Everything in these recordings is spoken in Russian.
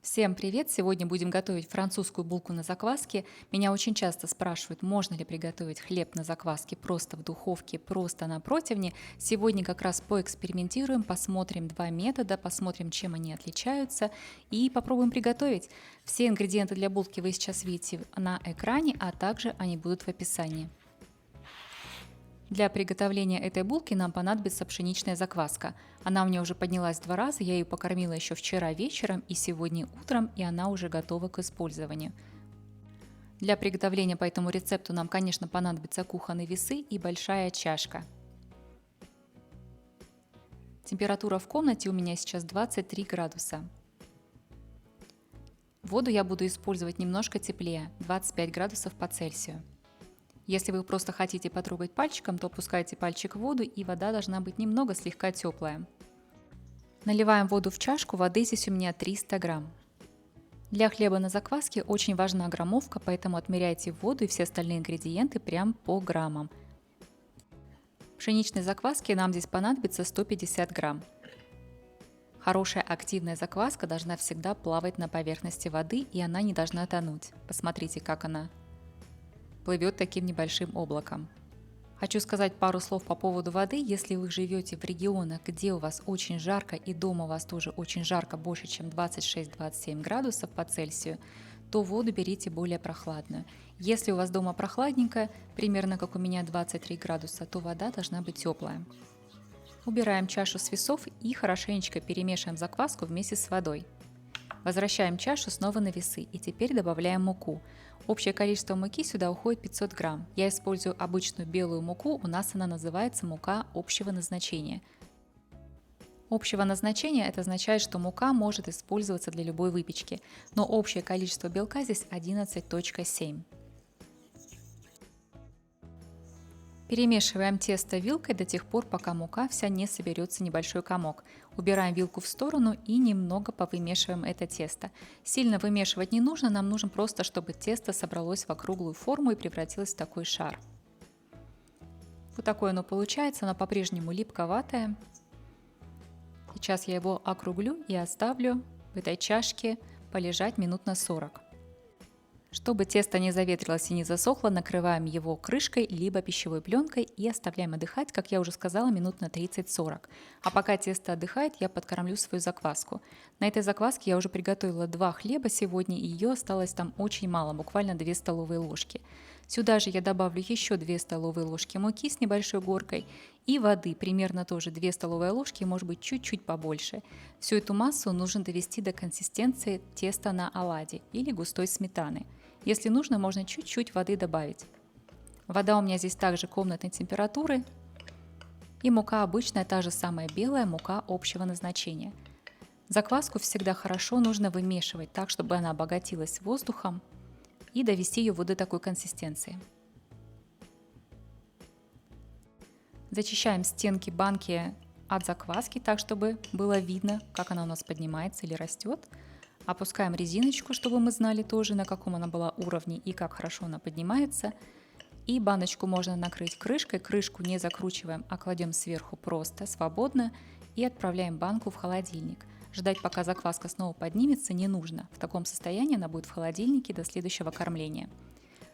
Всем привет! Сегодня будем готовить французскую булку на закваске. Меня очень часто спрашивают, можно ли приготовить хлеб на закваске просто в духовке, просто на противне. Сегодня как раз поэкспериментируем, посмотрим два метода, посмотрим, чем они отличаются и попробуем приготовить. Все ингредиенты для булки вы сейчас видите на экране, а также они будут в описании. Для приготовления этой булки нам понадобится пшеничная закваска. Она у меня уже поднялась два раза, я ее покормила еще вчера вечером и сегодня утром, и она уже готова к использованию. Для приготовления по этому рецепту нам, конечно, понадобятся кухонные весы и большая чашка. Температура в комнате у меня сейчас 23 градуса. Воду я буду использовать немножко теплее, 25 градусов по Цельсию. Если вы просто хотите потрогать пальчиком, то опускайте пальчик в воду, и вода должна быть немного слегка теплая. Наливаем воду в чашку, воды здесь у меня 300 грамм. Для хлеба на закваске очень важна граммовка, поэтому отмеряйте воду и все остальные ингредиенты прям по граммам. Пшеничной закваски нам здесь понадобится 150 грамм. Хорошая активная закваска должна всегда плавать на поверхности воды, и она не должна тонуть. Посмотрите, как она плывет таким небольшим облаком. Хочу сказать пару слов по поводу воды. Если вы живете в регионах, где у вас очень жарко и дома у вас тоже очень жарко, больше чем 26-27 градусов по Цельсию, то воду берите более прохладную. Если у вас дома прохладненько, примерно как у меня 23 градуса, то вода должна быть теплая. Убираем чашу с весов и хорошенечко перемешиваем закваску вместе с водой. Возвращаем чашу снова на весы и теперь добавляем муку. Общее количество муки сюда уходит 500 грамм. Я использую обычную белую муку, у нас она называется мука общего назначения. Общего назначения это означает, что мука может использоваться для любой выпечки, но общее количество белка здесь 11,7. Перемешиваем тесто вилкой до тех пор, пока мука вся не соберется небольшой комок. Убираем вилку в сторону и немного повымешиваем это тесто. Сильно вымешивать не нужно, нам нужно просто, чтобы тесто собралось в округлую форму и превратилось в такой шар. Вот такое оно получается, оно по-прежнему липковатое. Сейчас я его округлю и оставлю в этой чашке полежать минут на 40. Чтобы тесто не заветрилось и не засохло, накрываем его крышкой либо пищевой пленкой и оставляем отдыхать, как я уже сказала, минут на 30-40. А пока тесто отдыхает, я подкормлю свою закваску. На этой закваске я уже приготовила 2 хлеба сегодня, и ее осталось там очень мало, буквально 2 столовые ложки. Сюда же я добавлю еще 2 столовые ложки муки с небольшой горкой и воды, примерно тоже 2 столовые ложки, может быть чуть-чуть побольше. Всю эту массу нужно довести до консистенции теста на оладьи или густой сметаны. Если нужно, можно чуть-чуть воды добавить. Вода у меня здесь также комнатной температуры. И мука обычная, та же самая белая, мука общего назначения. Закваску всегда хорошо нужно вымешивать так, чтобы она обогатилась воздухом и довести ее вот до такой консистенции. Зачищаем стенки банки от закваски так, чтобы было видно, как она у нас поднимается или растет. Опускаем резиночку, чтобы мы знали тоже, на каком она была уровне и как хорошо она поднимается. И баночку можно накрыть крышкой. Крышку не закручиваем, а кладем сверху просто, свободно. И отправляем банку в холодильник. Ждать, пока закваска снова поднимется, не нужно. В таком состоянии она будет в холодильнике до следующего кормления.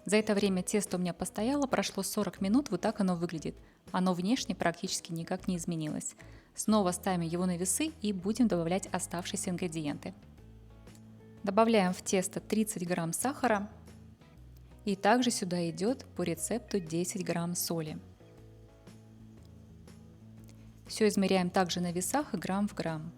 За это время тесто у меня постояло, прошло 40 минут, вот так оно выглядит. Оно внешне практически никак не изменилось. Снова ставим его на весы и будем добавлять оставшиеся ингредиенты. Добавляем в тесто 30 грамм сахара и также сюда идет по рецепту 10 грамм соли. Все измеряем также на весах грамм в грамм.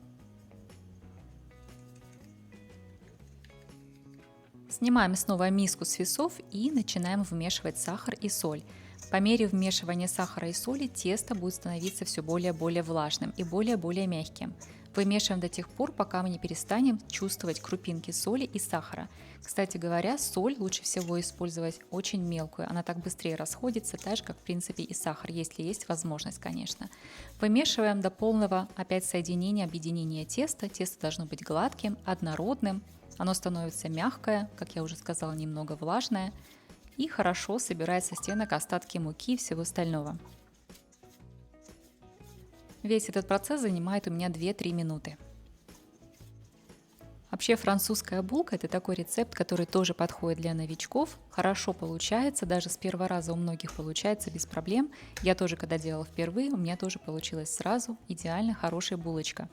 Снимаем снова миску с весов и начинаем вмешивать сахар и соль. По мере вмешивания сахара и соли тесто будет становиться все более влажным и более мягким. Вымешиваем до тех пор, пока мы не перестанем чувствовать крупинки соли и сахара. Кстати говоря, соль лучше всего использовать очень мелкую, она так быстрее расходится, так же как в принципе и сахар, если есть возможность, конечно. Вымешиваем до полного опять соединения, объединения теста. Тесто должно быть гладким, однородным, оно становится мягкое, как я уже сказала, немного влажное и хорошо собирает со стенок остатки муки и всего остального. Весь этот процесс занимает у меня 2-3 минуты. Вообще французская булка — это такой рецепт, который тоже подходит для новичков. Хорошо получается, даже с первого раза у многих получается без проблем. Я тоже, когда делала впервые, у меня тоже получилось сразу идеально хорошая булочка.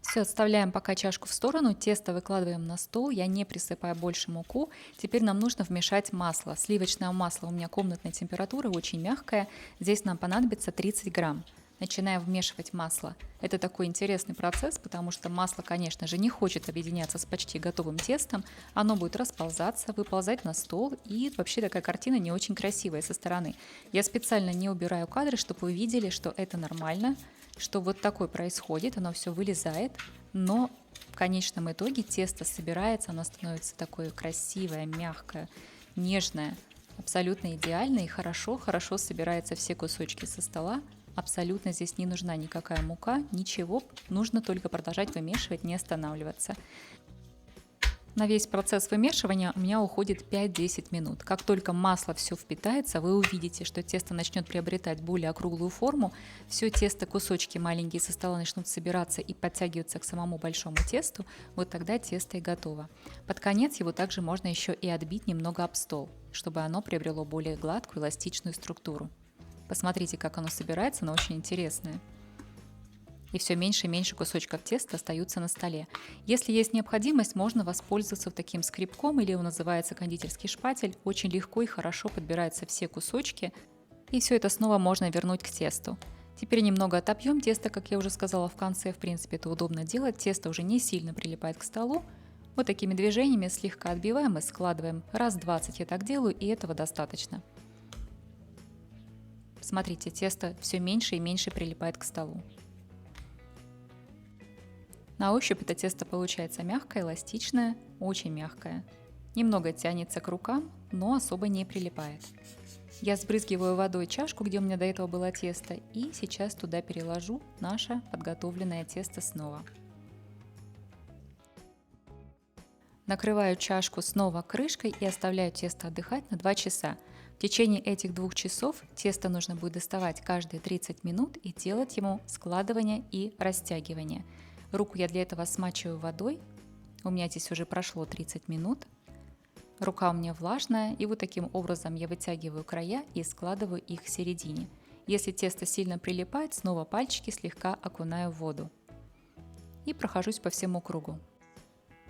Все, отставляем пока чашку в сторону, тесто выкладываем на стол, я не присыпаю больше муку. Теперь нам нужно вмешать масло. Сливочное масло у меня комнатной температуры, очень мягкое. Здесь нам понадобится 30 грамм. Начинаем вмешивать масло. Это такой интересный процесс, потому что масло, конечно же, не хочет объединяться с почти готовым тестом. Оно будет расползаться, выползать на стол, и вообще такая картина не очень красивая со стороны. Я специально не убираю кадры, чтобы вы видели, что это нормально, что вот такое происходит, оно все вылезает, но в конечном итоге тесто собирается, оно становится такое красивое, мягкое, нежное, абсолютно идеальное и хорошо собираются все кусочки со стола. Абсолютно здесь не нужна никакая мука, ничего, нужно только продолжать вымешивать, не останавливаться. На весь процесс вымешивания у меня уходит 5-10 минут. Как только масло все впитается, вы увидите, что тесто начнет приобретать более округлую форму, все тесто, кусочки маленькие со стола начнут собираться и подтягиваться к самому большому тесту, вот тогда тесто и готово. Под конец его также можно еще и отбить немного об стол, чтобы оно приобрело более гладкую эластичную структуру. Посмотрите, как оно собирается, оно очень интересное. И все меньше и меньше кусочков теста остаются на столе. Если есть необходимость, можно воспользоваться таким скребком, или он называется кондитерский шпатель. Очень легко и хорошо подбираются все кусочки. И все это снова можно вернуть к тесту. Теперь немного отобьем тесто, как я уже сказала в конце. В принципе, это удобно делать. Тесто уже не сильно прилипает к столу. Вот такими движениями слегка отбиваем и складываем. Раз 20 я так делаю, и этого достаточно. Смотрите, тесто все меньше и меньше прилипает к столу. На ощупь это тесто получается мягкое, эластичное, очень мягкое. Немного тянется к рукам, но особо не прилипает. Я сбрызгиваю водой чашку, где у меня до этого было тесто, и сейчас туда переложу наше подготовленное тесто снова. Накрываю чашку снова крышкой и оставляю тесто отдыхать на 2 часа. В течение этих 2 часов тесто нужно будет доставать каждые 30 минут и делать ему складывание и растягивание. Руку я для этого смачиваю водой. У меня здесь уже прошло 30 минут. Рука у меня влажная, и вот таким образом я вытягиваю края и складываю их в середине. Если тесто сильно прилипает, снова пальчики слегка окунаю в воду. И прохожусь по всему кругу.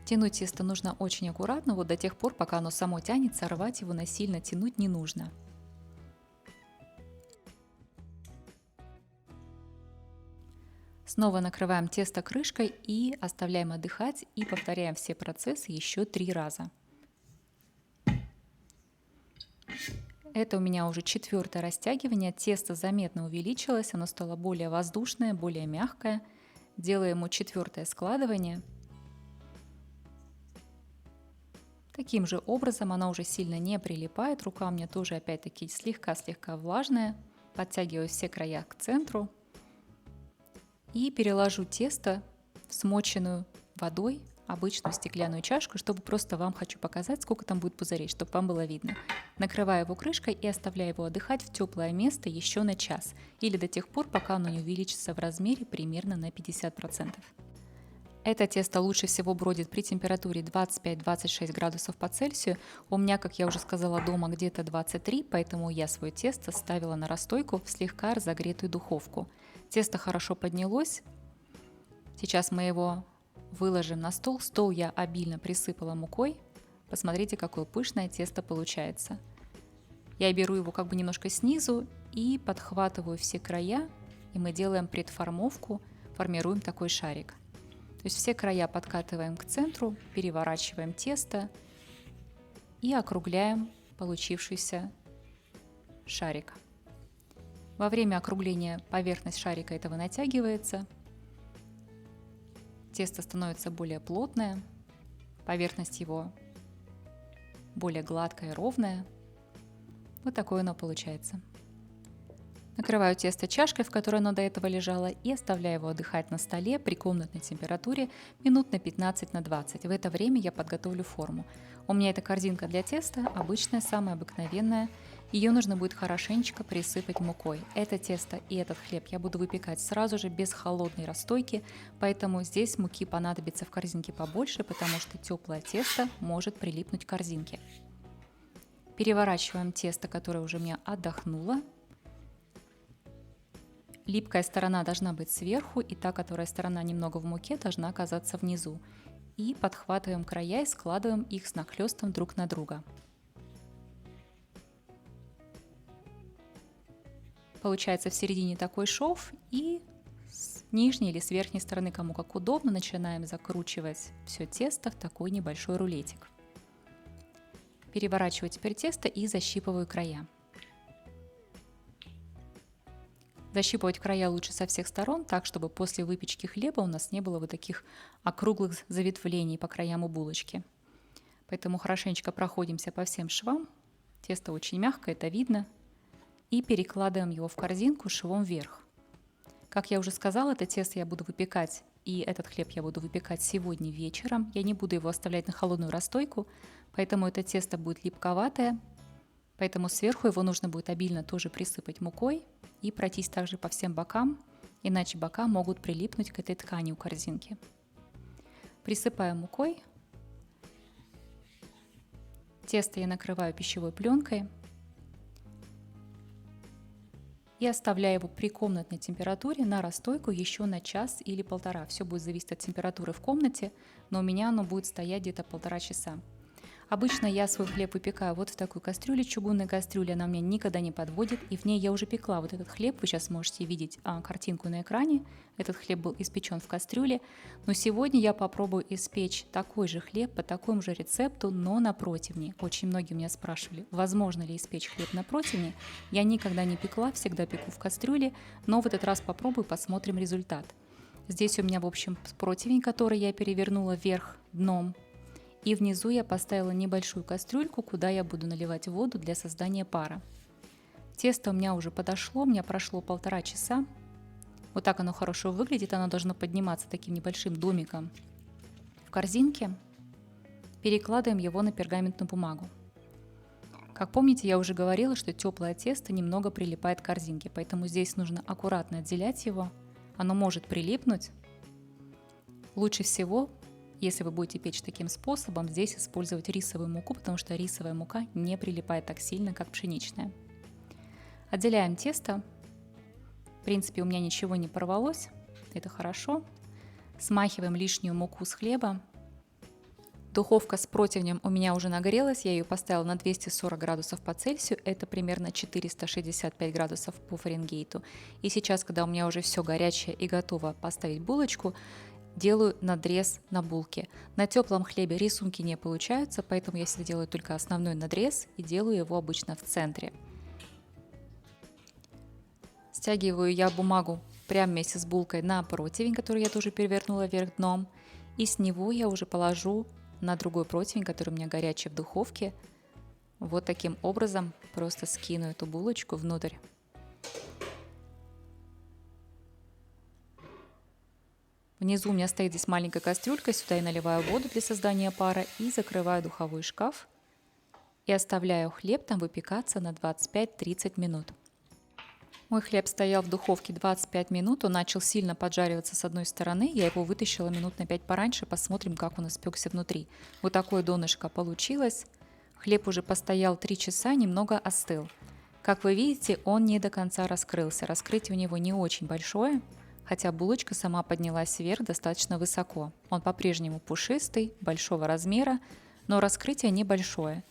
Тянуть тесто нужно очень аккуратно, вот до тех пор, пока оно само тянется, рвать его насильно тянуть не нужно. Снова накрываем тесто крышкой и оставляем отдыхать, и повторяем все процессы еще 3 раза. Это у меня уже 4-е растягивание, тесто заметно увеличилось, оно стало более воздушное, более мягкое. Делаем ему 4-е складывание. Таким же образом она уже сильно не прилипает, рука у меня тоже опять-таки слегка-слегка влажная. Подтягиваю все края к центру и переложу тесто в смоченную водой обычную стеклянную чашку, чтобы просто вам хочу показать, сколько там будет пузырей, чтобы вам было видно. Накрываю его крышкой и оставляю его отдыхать в теплое место еще на час или до тех пор, пока оно не увеличится в размере примерно на 50%. Это тесто лучше всего бродит при температуре 25-26 градусов по Цельсию. У меня, как я уже сказала, дома где-то 23, поэтому я свое тесто ставила на расстойку в слегка разогретую духовку. Тесто хорошо поднялось. Сейчас мы его выложим на стол. Стол я обильно присыпала мукой. Посмотрите, какое пышное тесто получается. Я беру его как бы немножко снизу и подхватываю все края. И мы делаем предформовку, формируем такой шарик. То есть все края подкатываем к центру, переворачиваем тесто и округляем получившийся шарик. Во время округления поверхность шарика этого натягивается, тесто становится более плотное, поверхность его более гладкая и ровная. Вот такое оно получается. Накрываю тесто чашкой, в которой оно до этого лежало, и оставляю его отдыхать на столе при комнатной температуре минут на 15-20. В это время я подготовлю форму. У меня это корзинка для теста, обычная, самая обыкновенная. Ее нужно будет хорошенечко присыпать мукой. Это тесто и этот хлеб я буду выпекать сразу же, без холодной расстойки, поэтому здесь муки понадобится в корзинке побольше, потому что теплое тесто может прилипнуть к корзинке. Переворачиваем тесто, которое уже у меня отдохнуло. Липкая сторона должна быть сверху, и та, которая сторона немного в муке, должна оказаться внизу. И подхватываем края и складываем их с нахлестом друг на друга. Получается в середине такой шов, и с нижней или с верхней стороны, кому как удобно, начинаем закручивать все тесто в такой небольшой рулетик. Переворачиваю теперь тесто и защипываю края. Защипывать края лучше со всех сторон, так, чтобы после выпечки хлеба у нас не было вот таких округлых заветвлений по краям у булочки. Поэтому хорошенечко проходимся по всем швам. Тесто очень мягкое, это видно. И перекладываем его в корзинку швом вверх. Как я уже сказала, это тесто я буду выпекать, и этот хлеб я буду выпекать сегодня вечером. Я не буду его оставлять на холодную расстойку, поэтому это тесто будет липковатое. Поэтому сверху его нужно будет обильно тоже присыпать мукой и пройтись также по всем бокам, иначе бока могут прилипнуть к этой ткани у корзинки. Присыпаю мукой. Тесто я накрываю пищевой пленкой и оставляю его при комнатной температуре на расстойку еще на час или полтора. Все будет зависеть от температуры в комнате, но у меня оно будет стоять где-то 1,5 часа. Обычно я свой хлеб выпекаю вот в такой кастрюле, чугунной кастрюле, она меня никогда не подводит, и в ней я уже пекла вот этот хлеб, вы сейчас можете видеть картинку на экране, этот хлеб был испечен в кастрюле, но сегодня я попробую испечь такой же хлеб по такому же рецепту, но на противне. Очень многие меня спрашивали, возможно ли испечь хлеб на противне, я никогда не пекла, всегда пеку в кастрюле, но в этот раз попробую, посмотрим результат. Здесь у меня, в общем, противень, который я перевернула вверх дном. И внизу я поставила небольшую кастрюльку, куда я буду наливать воду для создания пара. Тесто у меня уже подошло, у меня прошло 1,5 часа. Вот так оно хорошо выглядит, оно должно подниматься таким небольшим домиком в корзинке. Перекладываем его на пергаментную бумагу. Как помните, я уже говорила, что теплое тесто немного прилипает к корзинке, поэтому здесь нужно аккуратно отделять его. Оно может прилипнуть. Лучше всего, если вы будете печь таким способом, здесь использовать рисовую муку, потому что рисовая мука не прилипает так сильно, как пшеничная. Отделяем тесто. В принципе, у меня ничего не порвалось, это хорошо. Смахиваем лишнюю муку с хлеба. Духовка с противнем у меня уже нагрелась, я ее поставила на 240 градусов по Цельсию, это примерно 465 градусов по Фаренгейту. И сейчас, когда у меня уже все горячее и готово поставить булочку, делаю надрез на булке. На теплом хлебе рисунки не получаются, поэтому я всегда делаю только основной надрез и делаю его обычно в центре. Стягиваю я бумагу прямо вместе с булкой на противень, который я тоже перевернула вверх дном, и с него я уже положу на другой противень, который у меня горячий в духовке. Вот таким образом просто скину эту булочку внутрь. Внизу у меня стоит здесь маленькая кастрюлька, сюда я наливаю воду для создания пара и закрываю духовой шкаф. И оставляю хлеб там выпекаться на 25-30 минут. Мой хлеб стоял в духовке 25 минут, он начал сильно поджариваться с одной стороны, я его вытащила минут на 5 пораньше, посмотрим, как он испекся внутри. Вот такое донышко получилось. Хлеб уже постоял 3 часа, немного остыл. Как вы видите, он не до конца раскрылся, раскрытие у него не очень большое. Хотя булочка сама поднялась вверх достаточно высоко. Он по-прежнему пушистый, большого размера, но раскрытие небольшое.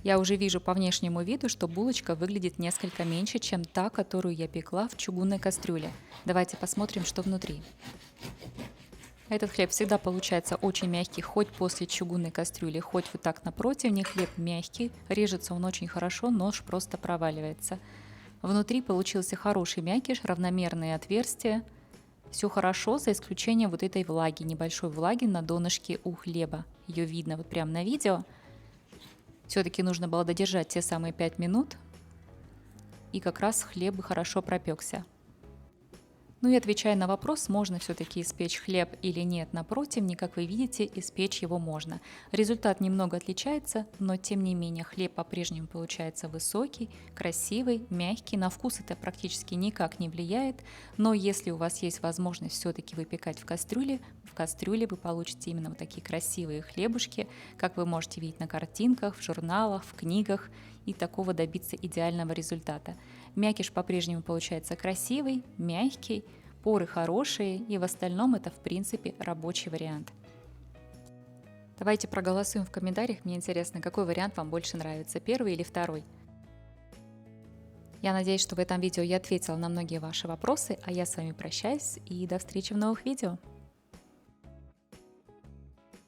Я уже вижу по внешнему виду, что булочка выглядит несколько меньше, чем та, которую я пекла в чугунной кастрюле. Давайте посмотрим, что внутри. Этот хлеб всегда получается очень мягкий, хоть после чугунной кастрюли, хоть вот так на противне. Хлеб мягкий, режется он очень хорошо, нож просто проваливается. Внутри получился хороший мякиш, равномерные отверстия. Все хорошо, за исключением вот этой влаги, небольшой влаги на донышке у хлеба. Ее видно вот прямо на видео. Все-таки нужно было додержать те самые 5 минут. и как раз хлеб бы хорошо пропекся. Ну и отвечая на вопрос, можно все-таки испечь хлеб или нет на противне, как вы видите, испечь его можно. Результат немного отличается, но тем не менее хлеб по-прежнему получается высокий, красивый, мягкий. На вкус это практически никак не влияет, но если у вас есть возможность все-таки выпекать в кастрюле вы получите именно вот такие красивые хлебушки, как вы можете видеть на картинках, в журналах, в книгах, и такого добиться идеального результата. Мякиш по-прежнему получается красивый, мягкий, поры хорошие, и в остальном это в принципе рабочий вариант. Давайте проголосуем в комментариях, мне интересно, какой вариант вам больше нравится, первый или второй. Я надеюсь, что в этом видео я ответила на многие ваши вопросы, а я с вами прощаюсь и до встречи в новых видео.